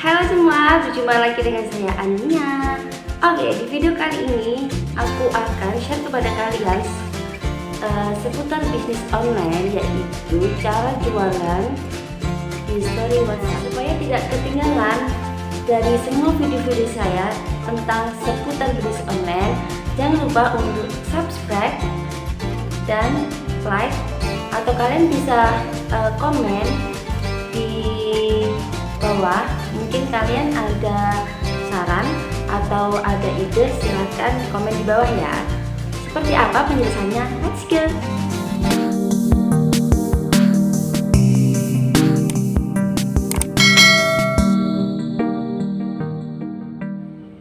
Halo semua, berjumpa lagi dengan saya Ania. Oke, di video kali ini aku akan share kepada kalian seputar bisnis online, yaitu cara jualan di story WhatsApp. Supaya tidak ketinggalan dari semua video-video saya tentang seputar bisnis online, jangan lupa untuk subscribe dan like, atau kalian bisa komen di bawah. Mungkin kalian ada saran atau ada ide, silahkan komen di bawah ya. Seperti apa penjelasannya? Let's go!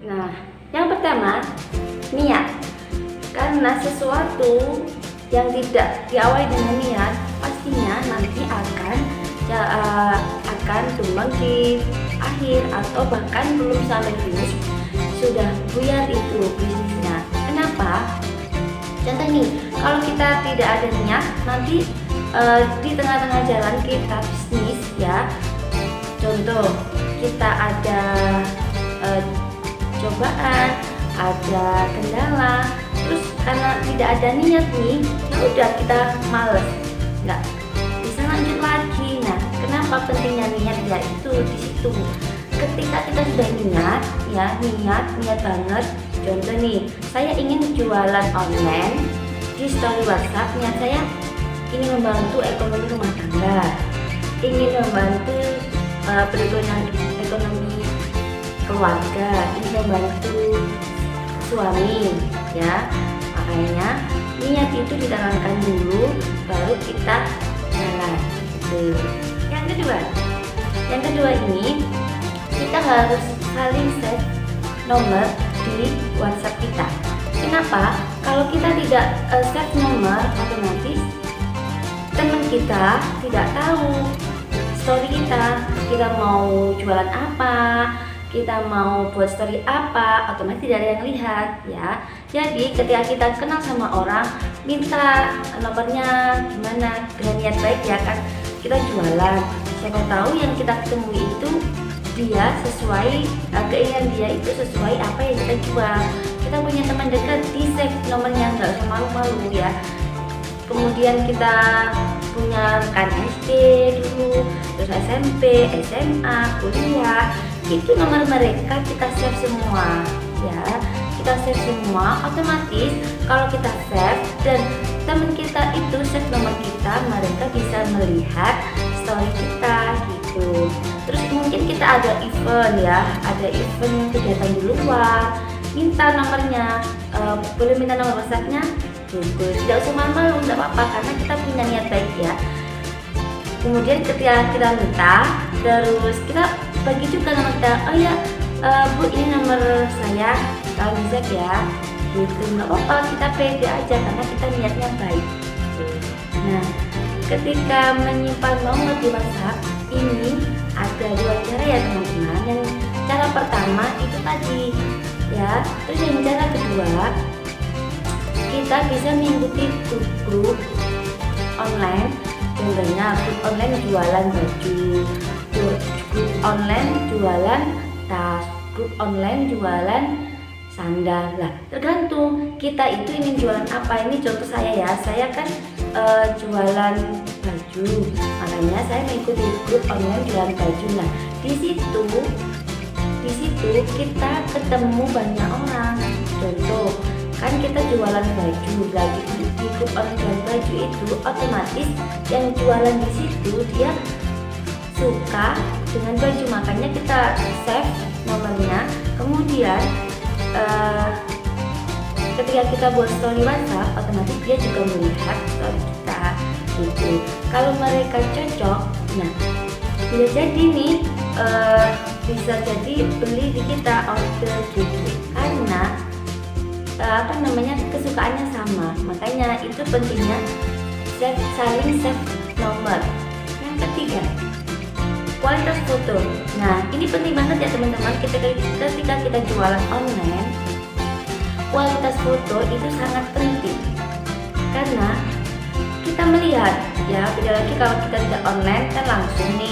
Nah, yang pertama, niat. Karena sesuatu yang tidak diawali dengan niat, pastinya nanti akan tumbang di akhir, atau bahkan belum sampai finish sudah buyar itu bisnisnya. Kenapa? Contoh nih, kalau kita tidak ada niat, nanti di tengah-tengah jalan kita bisnis ya. Contoh, kita ada cobaan, ada kendala, terus karena tidak ada niat nih, ya udah kita males, nggak bisa lanjut lagi. Nah, kenapa pentingnya niat? Ya itu di situ. Ketika kita sudah niat, ya niat banget. Contoh nih, saya ingin jualan online di story WhatsApp. Niat saya ingin membantu ekonomi rumah tangga, ingin membantu perekonomian ekonomi keluarga, ingin membantu suami, ya. Makanya niat itu ditanamkan dulu, baru kita jalan. Gitu. Yang kedua ini kita harus saling save nomor di WhatsApp kita. Kenapa? Kalau kita tidak save nomor, otomatis teman kita tidak tahu story kita mau jualan apa, kita mau buat story apa, otomatis tidak ada yang lihat ya. Jadi ketika kita kenal sama orang, minta nomornya gimana, dengan niat baik ya kan, kita jualan. Siapa tahu yang kita ketemu itu dia sesuai keinginan dia, itu sesuai apa yang kita jual. Kita punya teman dekat, di save nomornya, nggak usah malu-malu ya. Kemudian kita punya rekan SD dulu, terus SMP, SMA, kuliah, itu nomor mereka kita save semua ya. Kita save semua, otomatis kalau kita save dan teman kita itu save nomor kita, mereka bisa melihat story kita gitu. Terus mungkin kita ada event ya, ada event kegiatan di luar, minta nomornya, boleh minta nomor WhatsApp-nya gitu. Tidak usah malu-malu, tidak apa-apa, karena kita punya niat baik ya. Kemudian ketika kita minta, terus kita bagi juga nomor kita. Oh ya, Bu, ini nomor saya, kalau bisa ya gitu. Nggak apa-apa, kita pede aja karena kita niatnya baik. Nah, ketika menyimpan nomor di WhatsApp ini ada dua cara ya teman-teman. Yang cara pertama itu tadi ya, terus yang cara kedua, kita bisa mengikuti grup online. Contohnya grup online jualan baju, grup online jualan tas, grup online jualan sandal. Lah, tergantung kita itu ingin jualan apa. Ini contoh saya ya, saya kan jualan baju, makanya saya mengikuti grup online jualan baju. Nah, di situ kita ketemu banyak orang. Contoh, kan kita jualan baju, lagi di grup online jualan baju itu, otomatis yang jualan di situ dia suka dengan baju, makanya kita save nomornya. Kemudian ketika kita buat story WhatsApp, otomatis dia juga melihat story kita gitu. Kalau mereka cocok, nah bisa jadi nih bisa jadi beli di kita, order gitu, karena kesukaannya sama. Makanya itu pentingnya saling save nomor. Yang ketiga, kualitas foto. Nah, ini penting banget ya teman-teman. Ketika kita jualan online, kualitas foto itu sangat penting karena kita melihat ya. Beda lagi kalau kita tidak online kan langsung di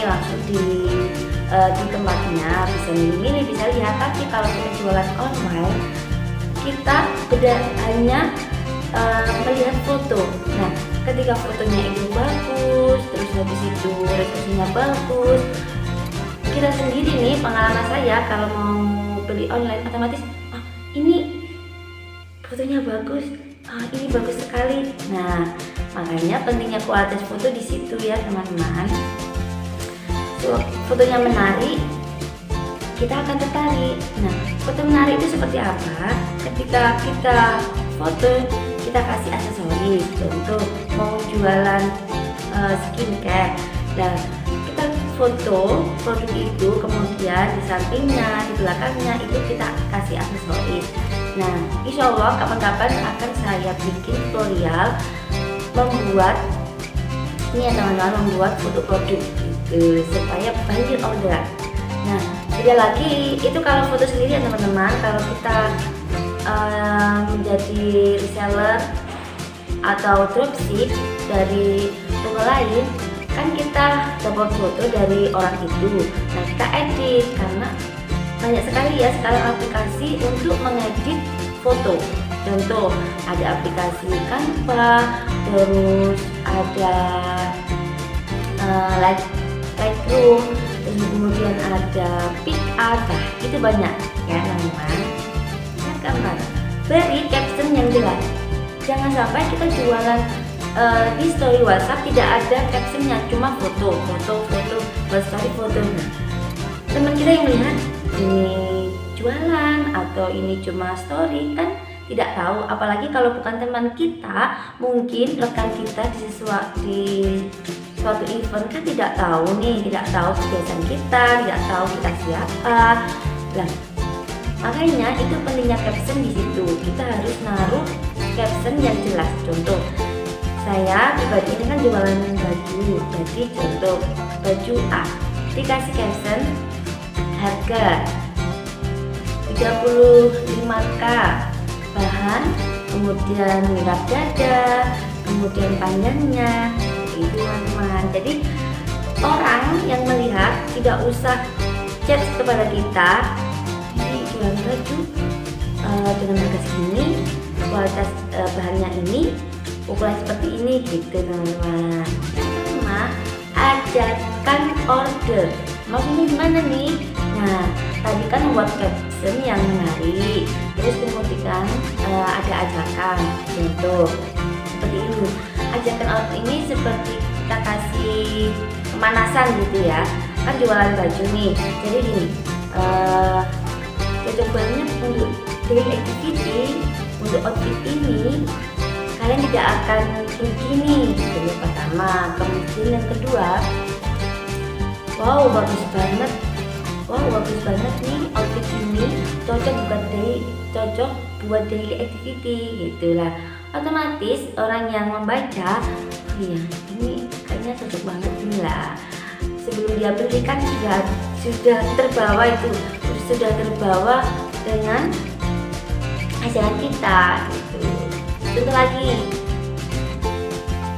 di tempatnya, bisa milih, bisa lihat. Tapi kalau kita jualan online, kita hanya melihat foto. Nah, ketika fotonya itu bagus, terus habis itu resolusinya bagus, kita sendiri nih, pengalaman saya kalau mau beli online otomatis ini fotonya bagus, ini bagus sekali. Nah, makanya pentingnya kualitas foto di situ ya teman-teman. Fotonya menarik, kita akan tertarik. Nah, foto menarik itu seperti apa? Ketika kita foto, kita kasih aksesoris. Contoh mau jualan skincare, dan kita foto produk itu, kemudian di sampingnya, di belakangnya itu kita kasih aksesoris. Nah, insya Allah kapan-kapan akan saya bikin tutorial membuat ini ya teman-teman, membuat foto produk gitu, supaya banyak orderan. Nah, beda lagi itu kalau foto sendiri ya teman-teman. Kalau kita menjadi reseller atau dropship dari toko lain, kan kita dapat foto dari orang itu. Nah, kita edit, karena banyak sekali ya sekarang aplikasi untuk mengedit foto. Contoh, ada aplikasi Canva, terus ada Lightroom, terus kemudian ada PicArt. Itu banyak ya teman-teman. Nah, gambar, beri caption yang jelas. Jangan sampai kita jualan di story WhatsApp tidak ada captionnya, cuma foto, buat story foto. Nah, teman kita yang melihat ini jualan atau ini cuma story kan tidak tahu. Apalagi kalau bukan teman kita, mungkin rekan kita di suatu event kan tidak tahu nih, tidak tahu kebiasaan kita, tidak tahu kita siapa. Nah, makanya itu pentingnya caption di situ. Kita harus naruh caption yang jelas. Contoh, saya pribadi ini kan jualan baju, jadi contoh baju A, dikasih caption harga 35.000, bahan, kemudian mirap dada, kemudian panjangnya, itu teman-teman. Jadi orang yang melihat tidak usah chat kepada kita, ini jualan baju dengan harga segini, kualitas bahannya ini, ukuran seperti ini gitu teman-teman. Pertama, ajakan order. Maksudnya gimana nih? Nah, tadi kan membuat caption yang menarik, terus kemudian ada ajakan. Contoh seperti ini, ajakan order ini seperti kita kasih pemanasan gitu ya. Kan jualan baju nih, jadi gini, cocok banget untuk daily activity, untuk outfit ini kalian tidak akan begini gitu ya, pertama. Kemudian yang kedua, wow bagus banget nih outfit ini, cocok buat daily activity gitulah. Otomatis orang yang membaca, oh iya ini kayaknya cocok banget nih lah. Sebelum dia beli kan sudah terbawa dengan ajaran kita gitu. Tentu lagi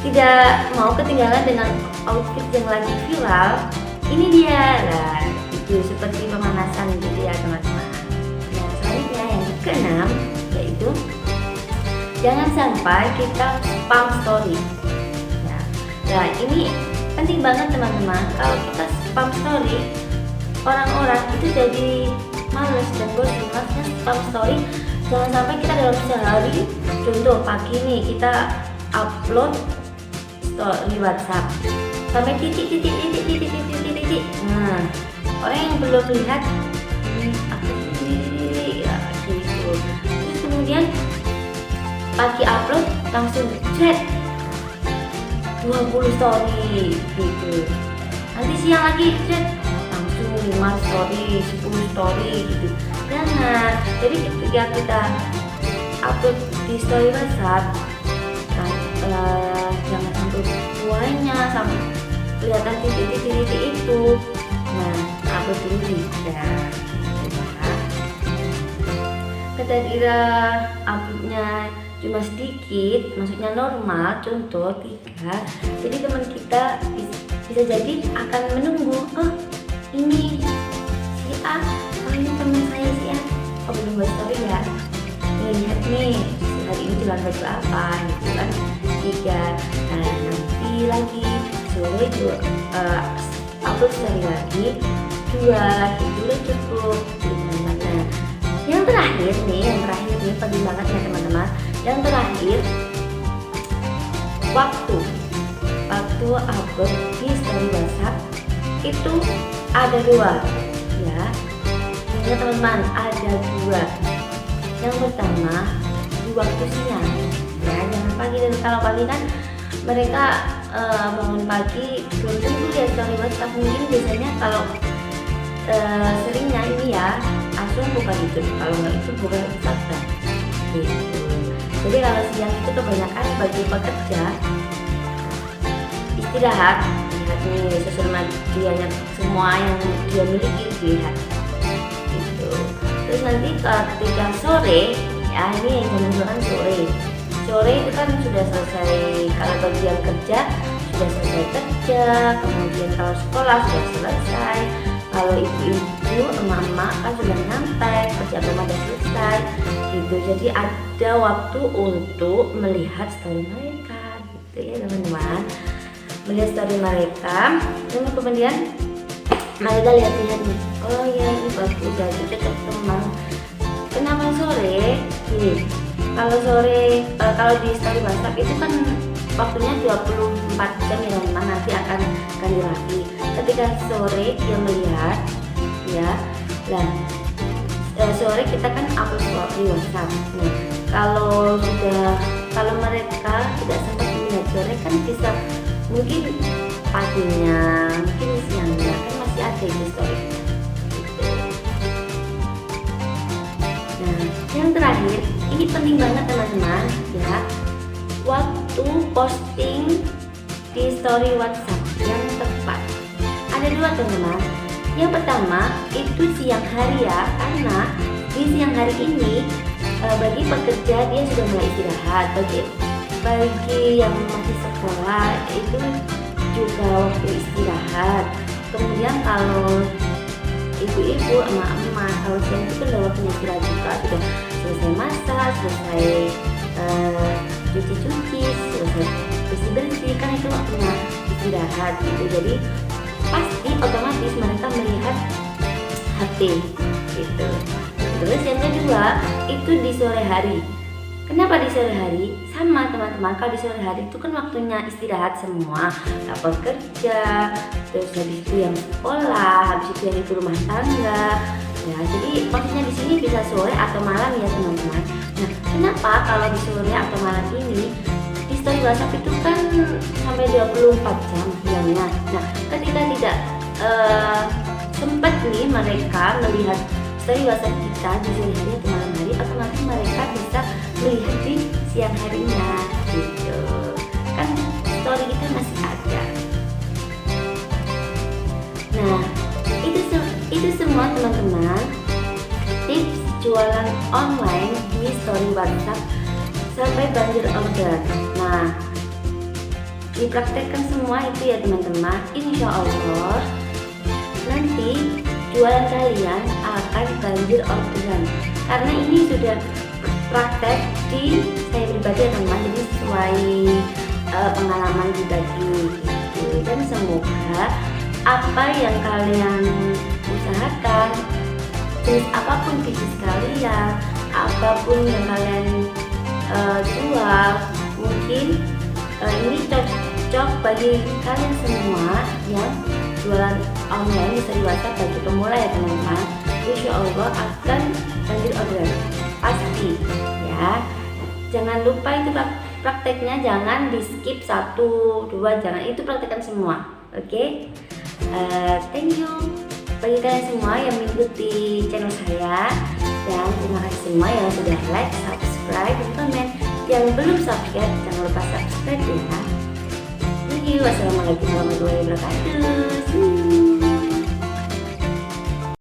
tidak mau ketinggalan dengan outfit yang lagi viral. Ini dia lah, itu seperti pemanasan gitu ya teman-teman. Nah, selanjutnya yang keenam yaitu jangan sampai kita spam story. Nah, ini penting banget teman-teman. Kalau kita spam story, orang-orang itu jadi males dan bosan. Maksudnya spam story, jangan sampai kita dalam sehari, contoh pagi nih kita upload story WhatsApp sampai titik. Nah, orang yang belum lihat ini apa sih ya gitu. Terus kemudian pagi upload langsung chat 20 story gitu. Nanti siang lagi chat langsung 5 story, 10 story gitu. Jangan. Jadi ketika kita upload di story WhatsApp, jangan sampai semuanya, sampai kelihatan titik-titik itu. Nah, upload dulu tidak. Ketika uploadnya cuma sedikit, maksudnya normal, contoh 3, jadi teman kita bisa jadi akan menunggu, oh ini si A, oh ini teman saya si A, oh belum buat story ya, lihat nih hari ini jualan baju apa gitu kan. 3, nah nanti lagi sore juga upload story lagi, 2 lagi dulu cukup gitu. Nah yang terakhir nih penting banget ya teman-teman, yang terakhir waktu upload di story WhatsApp itu ada 2 ya. Ini teman-teman ada 2. Yang pertama di waktu siang ya, jangan pagi. Dan kalau pagi kan mereka bangun pagi belum tentu ya story WhatsApp, mungkin biasanya kalau seringnya ini ya langsung buka YouTube, kalau nggak itu buka Instagram gitu. Jadi kalau siang itu kebanyakan bagi pekerja istirahat, lihat nih sosial medianya semua yang dia miliki dilihat gitu. Terus nanti ketika sore ya, ini jam 2 kan sore itu kan sudah selesai, kalau bagi yang kerja sudah selesai kerja, kemudian kalau sekolah sudah selesai, kalau ibu-ibu emak-emak kan sudah nyampe, kerja rumah sudah selesai gitu. Jadi ada waktu untuk melihat story mereka gitu ya teman-teman, melihat story mereka. Dan kemudian mereka lihat-lihat nih, oh ya ini bagus, jadi cocok teman. Kenapa sore? Nih, kalau sore kalau di story WhatsApp itu kan waktunya 24 jam ya teman-teman, nanti akan ganti lagi. Ketika sore dia melihat ya, nah sore kita kan upload di WhatsApp. Nah kalau mereka tidak sempat melihat sore kan bisa mungkin paginya, mungkin siangnya kan masih ada di story gitu. Nah yang terakhir ini penting banget teman-teman ya, waktu posting di story WhatsApp yang tepat. Ada 2 teman-teman. Yang pertama itu siang hari ya, karena di siang hari ini bagi pekerja dia sudah mulai istirahat, bagi yang masih sekolah itu juga waktu istirahat. Kemudian kalau ibu-ibu, emak-emak, kalau siang itu kan udah waktunya istirahat juga, sudah selesai masak, selesai cuci-cuci, selesai bersih-bersih, kan itu waktunya istirahat gitu. Jadi pasti otomatis mereka melihat HP gitu. Terus yang kedua itu di sore hari. Kenapa di sore hari? Sama teman-teman, kalau di sore hari itu kan waktunya istirahat semua, dapat kerja, terus habis itu yang sekolah, habis itu yang ibu rumah tangga. Ya, jadi maksudnya di sini bisa sore atau malam ya teman-teman. Nah, kenapa kalau di sore atau malam ini di story WhatsApp itu kan sampai 24 jam hilangnya. Nah, ketika tidak sempat nih mereka melihat story WhatsApp kita di sore hari atau malam hari, otomatis mereka bisa melihat di siang harinya gitu. Kan story kita masih ada. Nah, itu semua teman-teman tips jualan online di story WhatsApp sampai banjir order. Nah, dipraktekkan semua itu ya teman-teman. Insya Allah nanti jualan kalian akan banjir orderan, karena ini sudah praktek di saya pribadi ya teman-teman, jadi sesuai pengalaman pribadi gitu. Dan semoga apa yang kalian usahakan, jenis apapun bisnis kalian, apapun yang kalian jual, mungkin ini cocok bagi kalian semua yang jualan online di WhatsApp bagi pemula ya teman-teman. Insya Allah akan banjir orderan pasti ya. Jangan lupa itu prakteknya, jangan di skip 1, 2, jangan, itu praktekkan semua. Oke? Thank you bagi kalian semua yang mengikuti channel saya, dan terima kasih semua yang sudah like, subscribe, dan komen. Yang belum subscribe jangan lupa subscribe ya. Thank you. Wassalamualaikum warahmatullahi wabarakatuh.